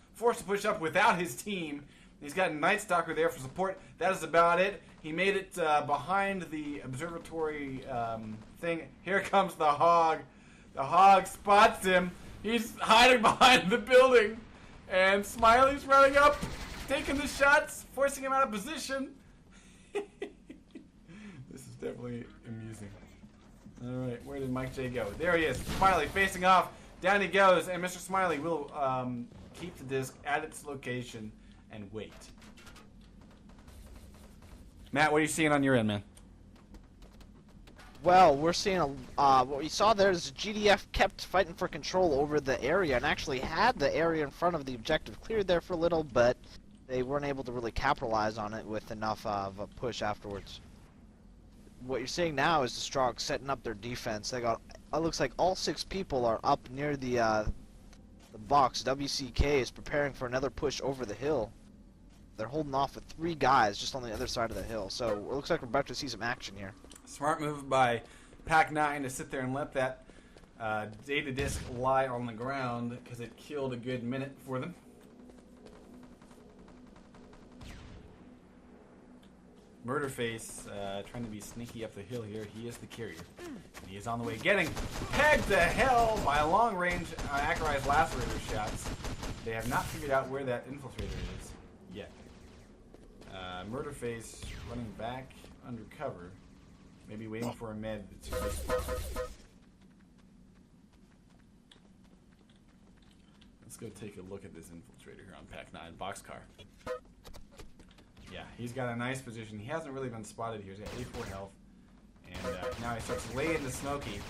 without his team. He's got Night Stalker there for support. That is about it. He made it behind the observatory thing. Here comes the Hog. The Hog spots him. He's hiding behind the building. And Smiley's running up, taking the shots, forcing him out of position. This is definitely amusing. Alright, where did Mike J go? There he is. Smiley facing off. Down he goes. And Mr. Smiley will keep the disc at its location and wait. Matt, what are you seeing on your end, man? Well, we're seeing what we saw there is GDF kept fighting for control over the area and actually had the area in front of the objective cleared there for a little, but they weren't able to really capitalize on it with enough of a push afterwards. What you're seeing now is the Strong setting up their defense. They got, it looks like all 6 people are up near the box. WCK is preparing for another push over the hill. They're holding off with 3 guys just on the other side of the hill. So it looks like we're about to see some action here. Smart move by pak9 to sit there and let that data disk lie on the ground because it killed a good minute for them. Murderface trying to be sneaky up the hill here. He is the carrier. And he is on the way getting pegged to hell by long-range Acarized Lacerator shots. They have not figured out where that infiltrator is yet. Murderface running back undercover. Maybe waiting for a med to respond. Let's go take a look at this infiltrator here on pak9 boxcar. Yeah, he's got a nice position. He hasn't really been spotted here. He's got 84 health. And now he starts laying the Smokey.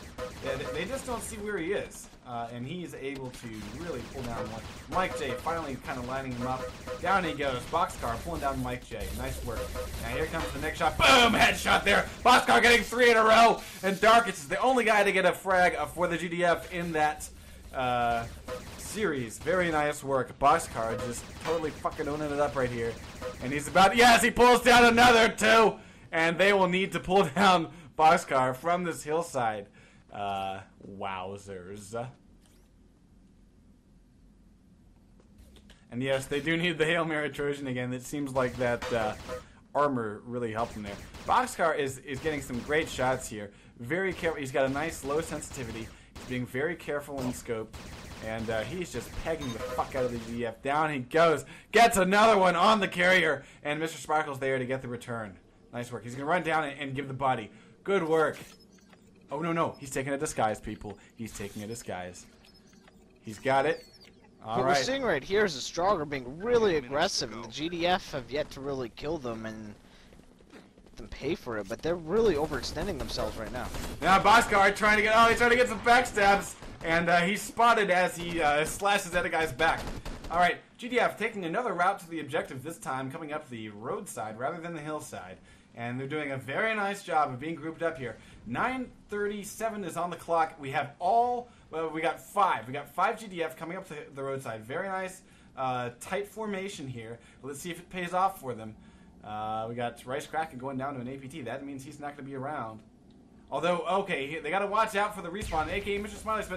They just don't see where he is. And he's able to really pull down one. Mike J finally kind of lining him up. Down he goes. Boxcar pulling down Mike J. Nice work. Now here comes the next shot. Boom! Headshot there. Boxcar getting 3 in a row. And Darkest is the only guy to get a frag for the GDF in that series. Very nice work. Boxcar just totally fucking owning it up right here. And he's about... Yes, he pulls down another 2. And they will need to pull down Boxcar from this hillside. Wowzers. And yes, they do need the Hail Mary Trojan again. It seems like that armor really helped him there. Boxcar is getting some great shots here. Very careful. He's got a nice low sensitivity. He's being very careful in scope. And he's just pegging the fuck out of the GDF. Down he goes. Gets another one on the carrier. And Mr. Sparkle's there to get the return. Nice work. He's going to run down and give the body. Good work. Oh, no. He's taking a disguise, people. He's taking a disguise. He's got it. All right. What we're seeing right here is the Stronger being really aggressive, and the GDF have yet to really kill them and pay for it, but they're really overextending themselves right now. Now Boxcar trying to get some backstabs, and he's spotted as he slashes at a guy's back. All right, GDF taking another route to the objective this time, coming up the roadside rather than the hillside. And they're doing a very nice job of being grouped up here. 9:37 is on the clock. We have we got 5. We got 5 GDF coming up the roadside. Very nice, tight formation here. Let's see if it pays off for them. We got Rice Kraken going down to an APT. That means he's not going to be around. Although, okay, they got to watch out for the respawn. A.K.A. Mr. Smiley's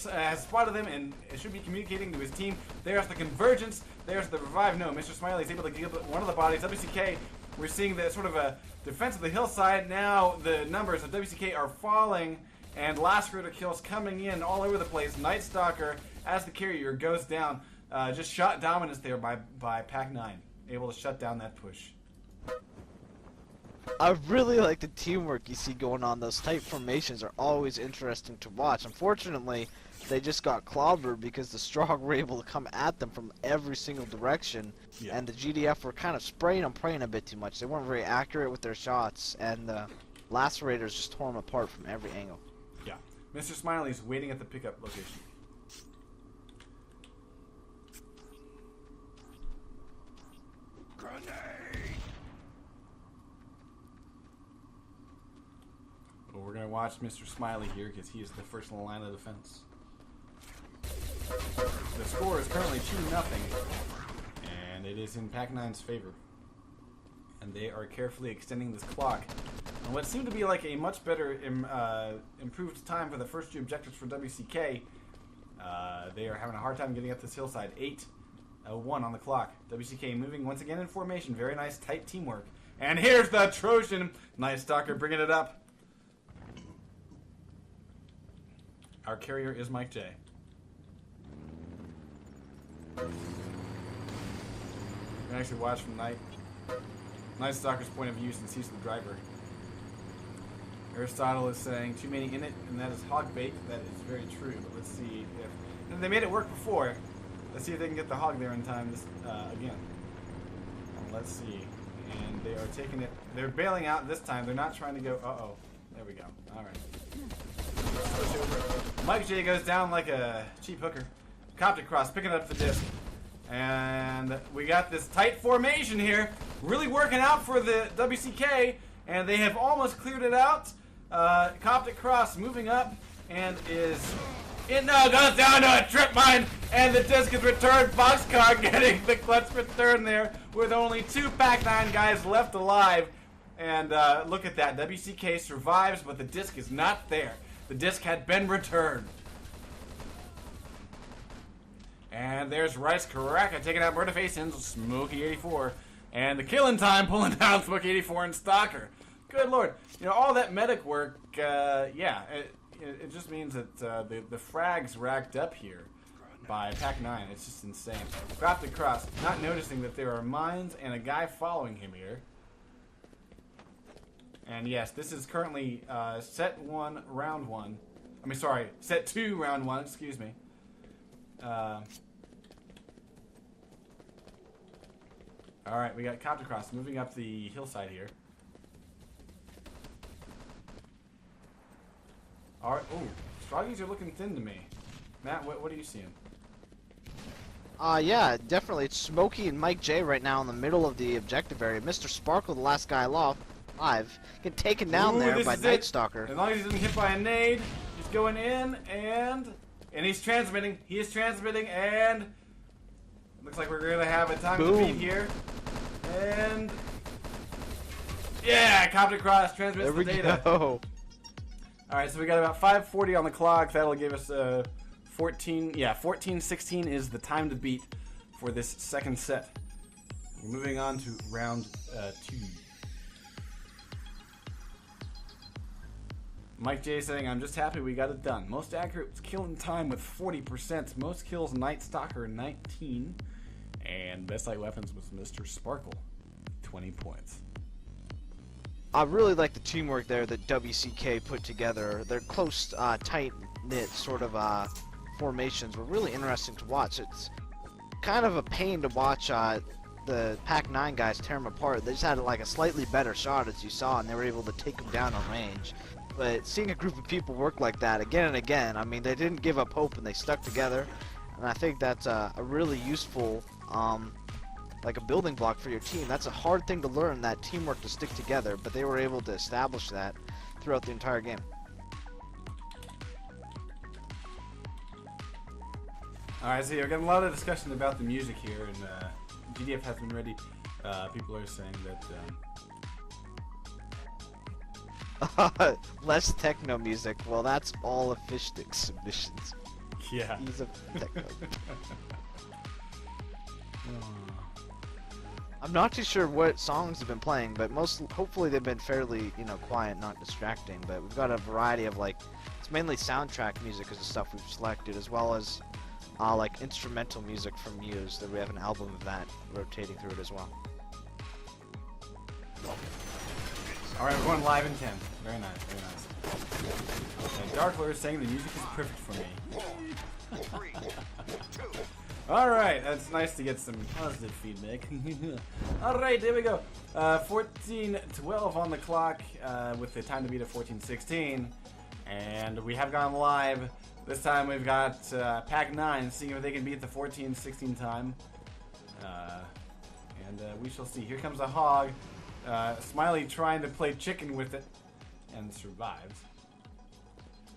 has spotted them and should be communicating to his team. There's the convergence. There's the revive. No, Mr. Smiley is able to get one of the bodies. WCK, we're seeing the sort of a defense of the hillside. Now the numbers of WCK are falling, and Lacerator kills coming in all over the place. Night Stalker, as the carrier, goes down. Just shot dominance there by pak9. Able to shut down that push. I really like the teamwork you see going on. Those tight formations are always interesting to watch. Unfortunately, they just got clobbered because the Strong were able to come at them from every single direction, and the GDF were kind of spraying and praying a bit too much. They weren't very accurate with their shots, and the Lacerators just tore them apart from every angle. Yeah. Mr. Smiley's waiting at the pickup location. Well, we're gonna watch Mr. Smiley here because he is the first in the line of defense. The score is currently 2-0, and it is in pak9's favor. And they are carefully extending this clock. And what seemed to be like a much better improved time for the first 2 objectives for WCK, they are having a hard time getting up this hillside. 8:01 on the clock. WCK moving once again in formation. Very nice, tight teamwork. And here's the Trojan Night Stalker bringing it up. Our carrier is Mike J. You can actually watch from Night Stalker's point of view since he's the driver. Aristotle is saying too many in it, and that is hog bait. That is very true. But let's see if and they made it work before. Let's see if they can get the hog there in time this again. Let's see. And they are taking it. They're bailing out this time. They're not trying to go. Uh-oh. There we go. All right. Mike J goes down like a cheap hooker. Copped across, picking up the disc. And we got this tight formation here. Really working out for the WCK. And they have almost cleared it out. Copped across, moving up. And is... It now goes down to a trip mine. And the disc is returned. Boxcar getting the clutch return there. With only 2 pak9 guys left alive. And look at that. WCK survives, but the disc is not there. The disc had been returned. And there's Rice Karaka taking out Murderface and Smokey84. And the killing time pulling down Smokey84 and Stalker. Good lord. You know, all that medic work, yeah, it just means that the frags racked up here by pak9. It's just insane. Dropped across, not noticing that there are mines and a guy following him here. And yes, this is currently set 1, round 1. I mean, sorry, set 2, round 1, excuse me. Alright, we got Copter Cross moving up the hillside here. Alright, ooh, Stroggies are looking thin to me. Matt, what are you seeing? Yeah, definitely. It's Smokey and Mike J right now in the middle of the objective area. Mr. Sparkle, the last guy alive, get taken down there by Night Stalker. As long as he doesn't hit by a nade, he's going in and he's transmitting. He is transmitting and looks like we're gonna have a time to beat here. And yeah, Copter Cross transmits the data. Go. All right, so we got about 5:40 on the clock. That'll give us 14. Yeah, 14:16 is the time to beat for this second set. We're moving on to round 2. Mike J saying, I'm just happy we got it done. Most accurate killing time with 40%. Most kills, Night Stalker, 19. And best light weapons was Mr. Sparkle, 20 points. I really like the teamwork there that WCK put together. Their close, tight-knit sort of formations were really interesting to watch. It's kind of a pain to watch the pak9 guys tear them apart. They just had like a slightly better shot, as you saw, and they were able to take them down on range. But seeing a group of people work like that again and again, I mean, they didn't give up hope and they stuck together. And I think that's a really useful, like a building block for your team. That's a hard thing to learn, that teamwork to stick together, but they were able to establish that throughout the entire game. Alright, so yeah, we're getting a lot of discussion about the music here, and GDF has been ready. People are saying that... Less techno music. Well, that's all of Fishstix submissions. Yeah. He's a techno. I'm not too sure what songs have been playing, but hopefully they've been fairly, quiet, not distracting. But we've got a variety of it's mainly soundtrack music is the stuff we've selected, as well as like instrumental music from Muse. That we have an album of that rotating through it as well. Alright, we're going live in 10. Very nice, very nice. And Darkler is saying the music is perfect for me. Alright, that's nice to get some positive feedback. Alright, there we go. 14:12 on the clock with the time to beat at 14:16. And we have gone live. This time we've got pak9 seeing if they can beat the 14:16 time. And we shall see. Here comes a hog. Smiley trying to play chicken with it and survives.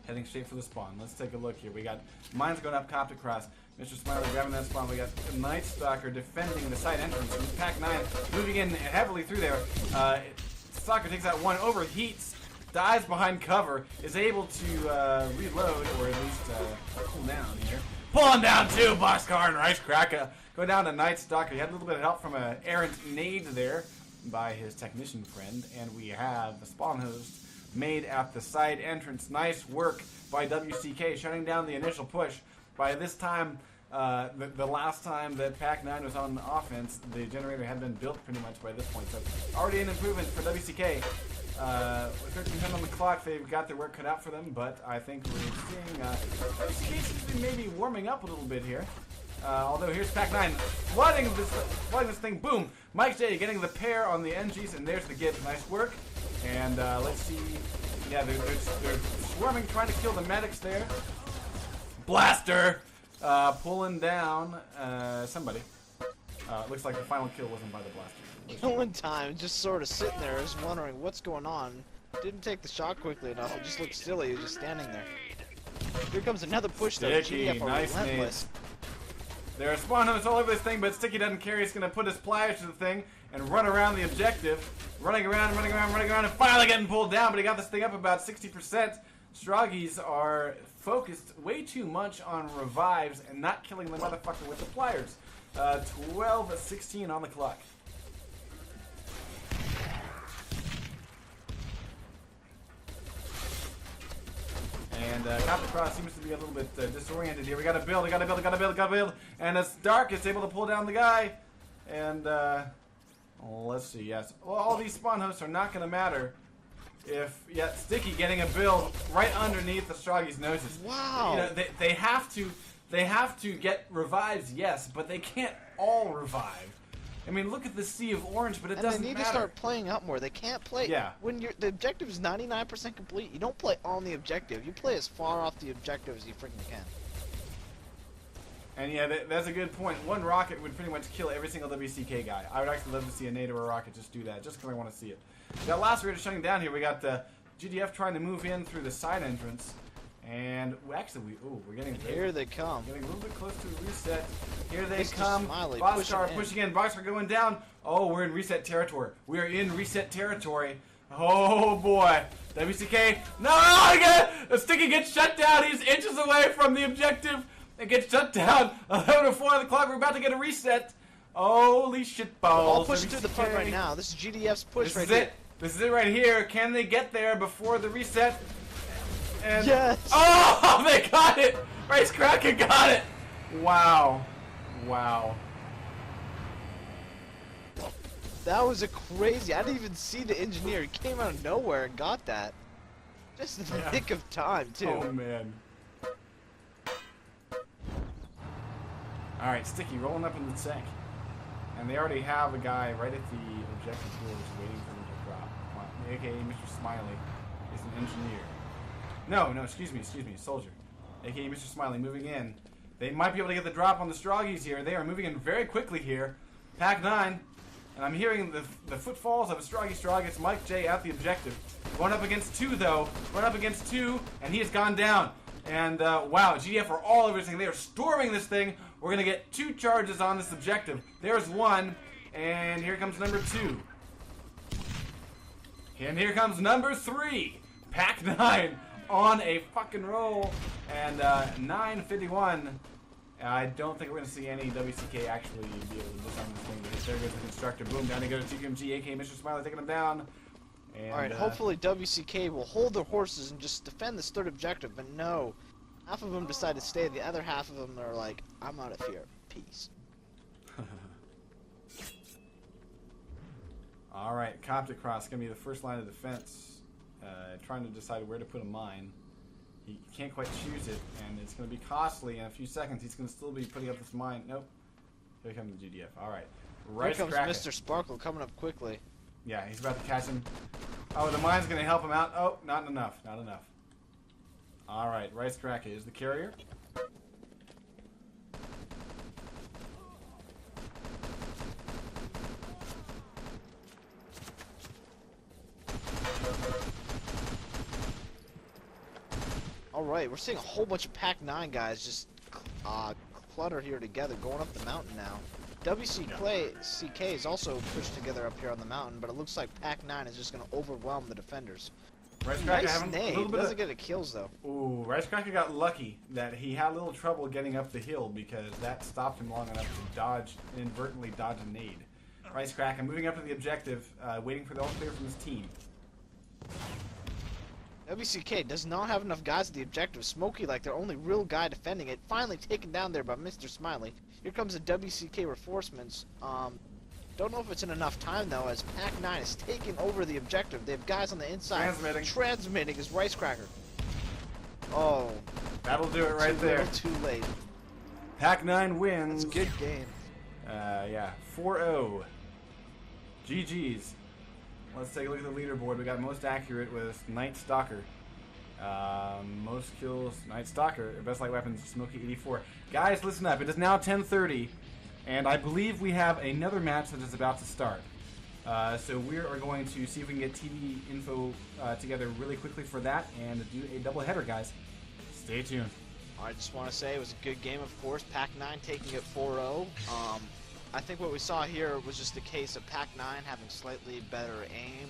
Heading straight for the spawn. Let's take a look here. We got mines going up, copped across. Mr. Smiley grabbing that spawn. We got Night Stalker defending the side entrance. pak9 moving in heavily through there. Stalker takes out one, overheats, dives behind cover, is able to reload, or at least cool down here. Pulling down two, Boxcar and Ricecracker. Go down to Night Stalker. He had a little bit of help from an errant nade there by his technician friend. And we have the spawn host made at the side entrance. Nice work by WCK, shutting down the initial push. By this time, the last time that pak9 was on offense, the generator had been built pretty much by this point. So already an improvement for WCK. With 13:10 on the clock, they've got their work cut out for them, but I think we're seeing WCK seems to be maybe warming up a little bit here. Although here's pak9 flooding this thing. Boom! Mike J getting the pair on the NGs, and there's the Gibbs. Nice work. And let's see. Yeah, they're swarming, trying to kill the medics there. Blaster pulling down somebody. Looks like the final kill wasn't by the blaster. Killing time, just sort of sitting there, just wondering what's going on. Didn't take the shot quickly enough. It just looked silly. He was just standing there. Here comes another push though. GDF are nice relentless. There are spawn hosts all over this thing, but Sticky doesn't care. He's going to put his pliers to the thing and run around the objective. Running around, and finally getting pulled down, but he got this thing up about 60%. Stroggies are focused way too much on revives and not killing the motherfucker with the pliers. 12:16 on the clock. And Copper Cross seems to be a little bit disoriented here. We gotta build, gotta build. And it's Dark is able to pull down the guy. And let's see, yes. Well, all these spawn hosts are not gonna matter if, yeah, Sticky getting a build right underneath the Stroggies' noses. Wow. You know, they have to get revives, yes, but they can't all revive. I mean, look at the sea of orange, but it doesn't matter. And they need to start playing up more. They can't play. Yeah. When the objective is 99% complete, you don't play on the objective. You play as far off the objective as you freaking can. And yeah, that's a good point. One rocket would pretty much kill every single WCK guy. I would actually love to see a nade or a rocket just do that, just because I want to see it. That last rate is shutting down here. We got the GDF trying to move in through the side entrance. And actually, we're getting here they come. Getting a little bit close to a reset. Here they Mr. come. Smiley Boxcar pushing in. Boxcar going down. Oh, we're in reset territory. We are in reset territory. Oh boy. WCK. No, again. The Sticky gets shut down. He's inches away from the objective. It gets shut down. 11:04 on the clock. We're about to get a reset. Holy shit balls. All pushing through the front right now. This is GDF's push right here. This is it right here. Can they get there before the reset? And yes! Oh, they got it! Ricecracker got it! Wow. Wow. That was a crazy. I didn't even see the engineer. He came out of nowhere and got that. Just in the nick of time, too. Oh, man. Alright, Sticky rolling up in the tank. And they already have a guy right at the objective doors waiting for him to drop. AKA Mr. Smiley is an engineer. No, excuse me, soldier. AKA Mr. Smiley moving in. They might be able to get the drop on the Stroggies here. They are moving in very quickly here. pak9, and I'm hearing the footfalls of a Stroggy. It's Mike J at the objective. Going up against two, though. Going up against two, and he has gone down. And, wow, GDF are all over this thing. They are storming this thing. We're going to get 2 charges on this objective. There's one, and here comes number 2. And here comes number 3. pak9 on a fucking roll. And 9:51. I don't think we're going to see any WCK actually be able to disarm this thing. There goes the constructor. Boom, down to go to TQMG. AK Mr. Smiley taking him down. Alright, hopefully WCK will hold their horses and just defend this third objective, but no. Half of them decide to stay, the other half of them are like, I'm out of here. Peace. Alright, Coptic Cross going to be the first line of defense. Trying to decide where to put a mine. He can't quite choose it, and it's going to be costly. In a few seconds, he's going to still be putting up this mine. Nope. Here comes the GDF. Alright. Here comes Mr. Sparkle coming up quickly. Yeah, he's about to catch him. Oh, the mine's going to help him out. Oh, not enough. Not enough. Alright, Ricecracker is the carrier. Alright, we're seeing a whole bunch of pak9 guys just clutter here together, going up the mountain now. WCK is also pushed together up here on the mountain, but it looks like pak9 is just going to overwhelm the defenders. Nice nade. Doesn't get a kills though. Ooh, RiceCracker got lucky that he had a little trouble getting up the hill because that stopped him long enough to inadvertently dodge a nade. RiceCracker moving up to the objective, waiting for the all clear from his team. WCK does not have enough guys at the objective. Smokey, like their only real guy defending it, finally taken down there by Mr. Smiley. Here comes the WCK reinforcements. Don't know if it's in enough time though, as pak9 is taking over the objective. They have guys on the inside. Transmitting is RiceCracker. Oh. That'll do it right there. Too late. pak9 wins. That's a good game. Yeah. 4-0. GG's. Let's take a look at the leaderboard. We got most accurate with Night Stalker. Most kills, Night Stalker. Best light weapons, Smokey 84. Guys, listen up. It is now 10:30, and I believe we have another match that is about to start. So we are going to see if we can get TV info together really quickly for that and do a double header, guys. Stay tuned. I just want to say it was a good game, of course. pak9 taking it 4-0. I think what we saw here was just a case of pak9 having slightly better aim,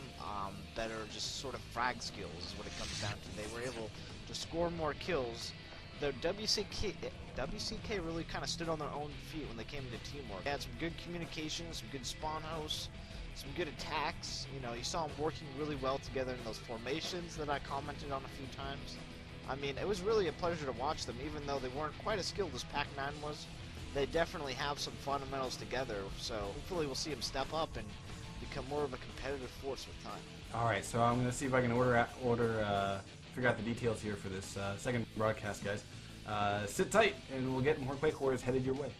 better just sort of frag skills is what it comes down to. They were able to score more kills. The WCK really kind of stood on their own feet when they came into teamwork. They had some good communication, some good spawn hosts, some good attacks. You know, you saw them working really well together in those formations that I commented on a few times. I mean, it was really a pleasure to watch them, even though they weren't quite as skilled as pak9 was. They definitely have some fundamentals together, so hopefully we'll see them step up and become more of a competitive force with time. All right, so I'm going to see if I can figure out the details here for this second broadcast, guys. Sit tight, and we'll get more Quake Wars headed your way.